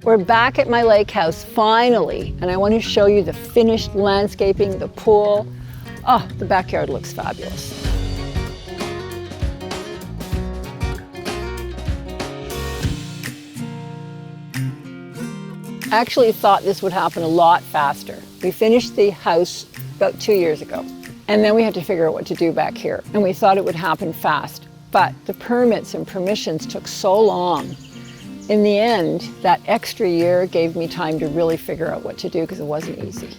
We're back at my lake house, finally, and I want to show you the finished landscaping, the pool. Oh, the backyard looks fabulous. I actually thought this would happen a lot faster. We finished the house about 2 years ago, and then we had to figure out what to do back here, and we thought it would happen fast, but the permits and permissions took so long. In the end, that extra year gave me time to really figure out what to do because it wasn't easy.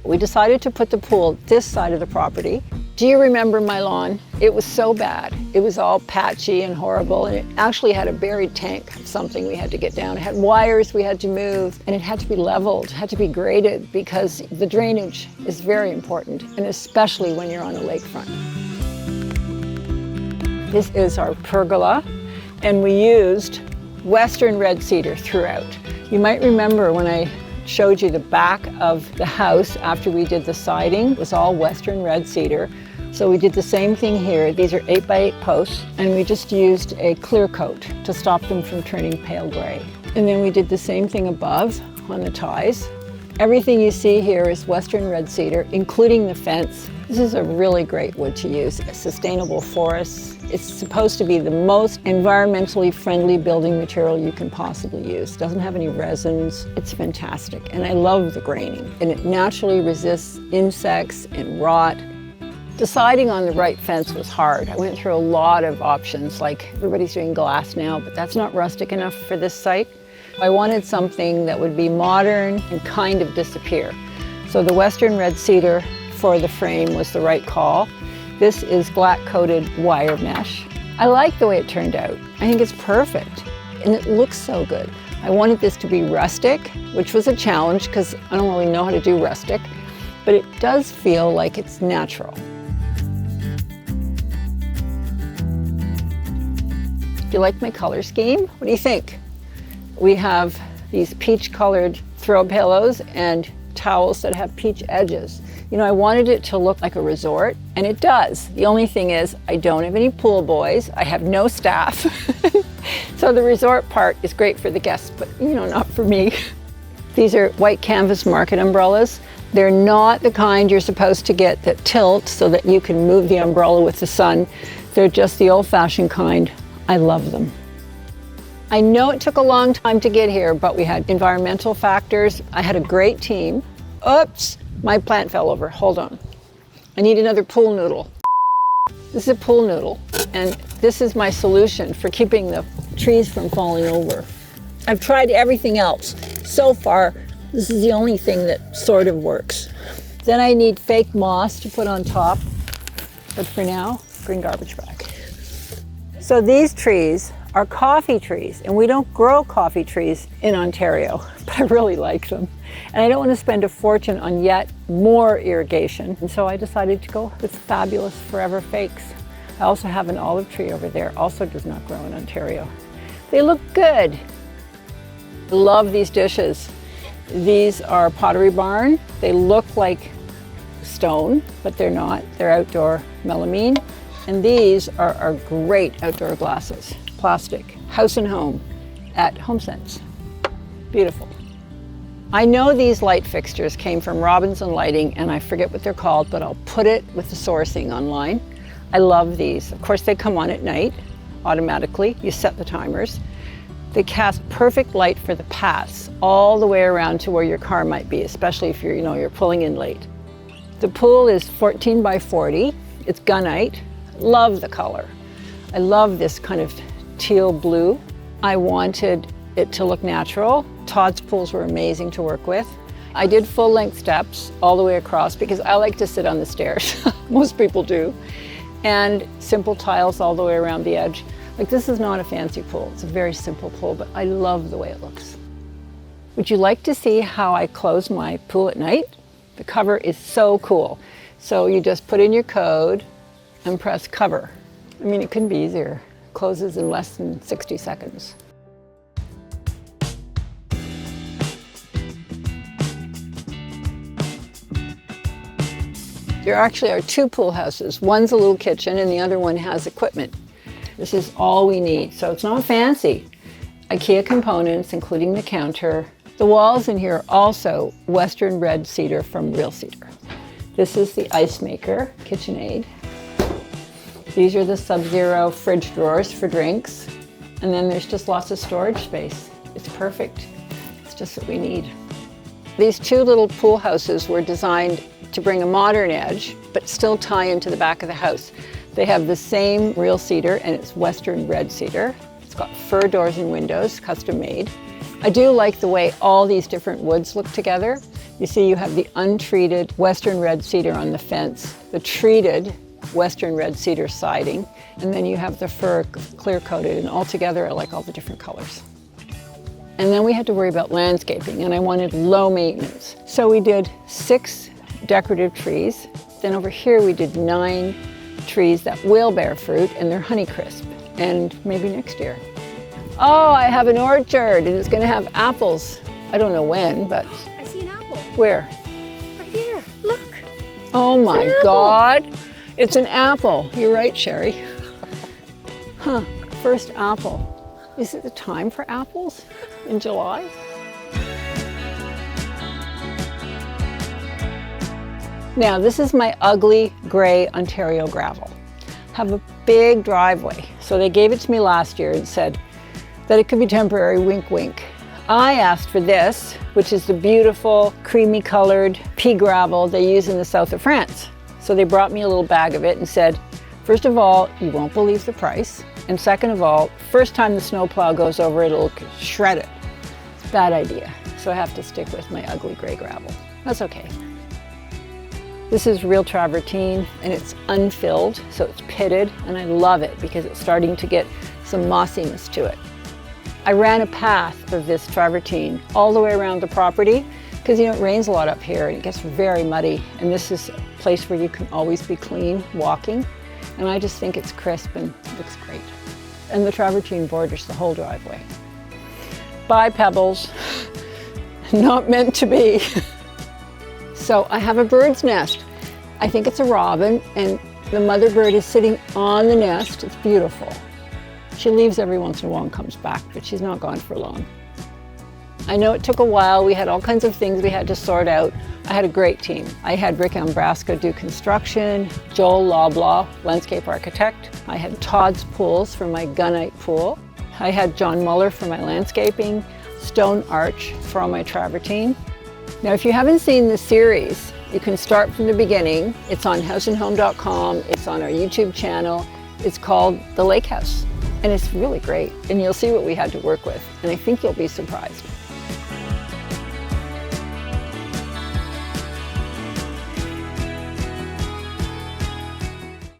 We decided to put the pool this side of the property. Do you remember my lawn? It was so bad. It was all patchy and horrible, and it actually had a buried tank of something we had to get down. It had wires we had to move, and it had to be leveled, had to be graded, because the drainage is very important, and especially when you're on a lakefront. This is our pergola, and we used Western Red Cedar throughout. You might remember when I showed you the back of the house after we did the siding. It was all Western Red Cedar. So we did the same thing here. These are 8x8 posts, and we just used a clear coat to stop them from turning pale gray. And then we did the same thing above on the ties. Everything you see here is Western Red Cedar, including the fence. This is a really great wood to use, a sustainable forest. It's supposed to be the most environmentally friendly building material you can possibly use. It doesn't have any resins. It's fantastic, and I love the graining. And it naturally resists insects and rot. Deciding on the right fence was hard. I went through a lot of options, like everybody's doing glass now, but that's not rustic enough for this site. I wanted something that would be modern and kind of disappear. So the Western Red Cedar for the frame was the right call. This is black coated wire mesh. I like the way it turned out. I think it's perfect, and it looks so good. I wanted this to be rustic, which was a challenge because I don't really know how to do rustic, but it does feel like it's natural. Do you like my color scheme? What do you think? We have these peach colored throw pillows and towels that have peach edges. You know, I wanted it to look like a resort, and it does. The only thing is I don't have any pool boys. I have no staff. So the resort part is great for the guests, but you know, not for me. These are white canvas market umbrellas. They're not the kind you're supposed to get that tilt so that you can move the umbrella with the sun. They're just the old-fashioned kind. I love them. I know it took a long time to get here, but we had environmental factors. I had a great team. Oops, my plant fell over. Hold on. I need another pool noodle. This is a pool noodle, and this is my solution for keeping the trees from falling over. I've tried everything else. So far, this is the only thing that sort of works. Then I need fake moss to put on top, but for now, bring garbage back. So these trees are coffee trees, and we don't grow coffee trees in Ontario, but I really like them. And I don't want to spend a fortune on yet more irrigation, and so I decided to go with fabulous forever fakes. I also have an olive tree over there, also does not grow in Ontario. They look good. I love these dishes. These are Pottery Barn. They look like stone, but they're not. They're outdoor melamine. And these are great outdoor glasses. Plastic, House and Home at HomeSense. Beautiful. I know these light fixtures came from Robinson Lighting, and I forget what they're called, but I'll put it with the sourcing online. I love these. Of course, they come on at night automatically. You set the timers. They cast perfect light for the paths all the way around to where your car might be, especially if you're pulling in late. The pool is 14 by 40. It's gunite. Love the color. I love this kind of teal blue. I wanted it to look natural. Todd's pools were amazing to work with. I did full length steps all the way across because I like to sit on the stairs. Most people do. And simple tiles all the way around the edge. Like, this is not a fancy pool. It's a very simple pool, but I love the way it looks. Would you like to see how I close my pool at night? The cover is so cool. So you just put in your code and press cover. I mean, it couldn't be easier. It closes in less than 60 seconds. There actually are two pool houses. One's a little kitchen and the other one has equipment. This is all we need. So it's not fancy. IKEA components, including the counter. The walls in here are also Western Red Cedar from Real Cedar. This is the ice maker, KitchenAid. These are the Sub-Zero fridge drawers for drinks. And then there's just lots of storage space. It's perfect. It's just what we need. These two little pool houses were designed to bring a modern edge, but still tie into the back of the house. They have the same Real Cedar, and it's Western Red Cedar. It's got fir doors and windows, custom made. I do like the way all these different woods look together. You see you have the untreated Western Red Cedar on the fence, the treated Western Red Cedar siding, and then you have the fir clear coated, and all together I like all the different colors. And then we had to worry about landscaping, and I wanted low maintenance. So we did 6 decorative trees. Then over here we did 9 trees that will bear fruit, and they're Honeycrisp, and maybe next year. Oh, I have an orchard, and it's gonna have apples. I don't know when, but... I see an apple. Where? Right here, look. Oh my God, it's an apple. You're right, Sherry. Huh, first apple. Is it the time for apples in July? Now, this is my ugly gray Ontario gravel. Have a big driveway. So they gave it to me last year and said that it could be temporary, wink, wink. I asked for this, which is the beautiful creamy colored pea gravel they use in the south of France. So they brought me a little bag of it and said, first of all, you won't believe the price. And second of all, first time the snowplow goes over it, it'll shred it. It's a bad idea. So I have to stick with my ugly gray gravel. That's okay. This is real travertine, and it's unfilled, so it's pitted, and I love it because it's starting to get some mossiness to it. I ran a path of this travertine all the way around the property because, you know, it rains a lot up here and it gets very muddy, and this is a place where you can always be clean walking, and I just think it's crisp and looks great. And the travertine borders the whole driveway. Bye, pebbles. Not meant to be. So I have a bird's nest. I think it's a robin, and the mother bird is sitting on the nest. It's beautiful. She leaves every once in a while and comes back, but she's not gone for long. I know it took a while. We had all kinds of things we had to sort out. I had a great team. I had Rick Ambraska do construction, Joel Loblaw, landscape architect. I had Todd's Pools for my gunite pool. I had John Muller for my landscaping, Stone Arch for all my travertine. Now, if you haven't seen the series, you can start from the beginning. It's on houseandhome.com. It's on our YouTube channel. It's called The Lake House, and it's really great. And you'll see what we had to work with, and I think you'll be surprised.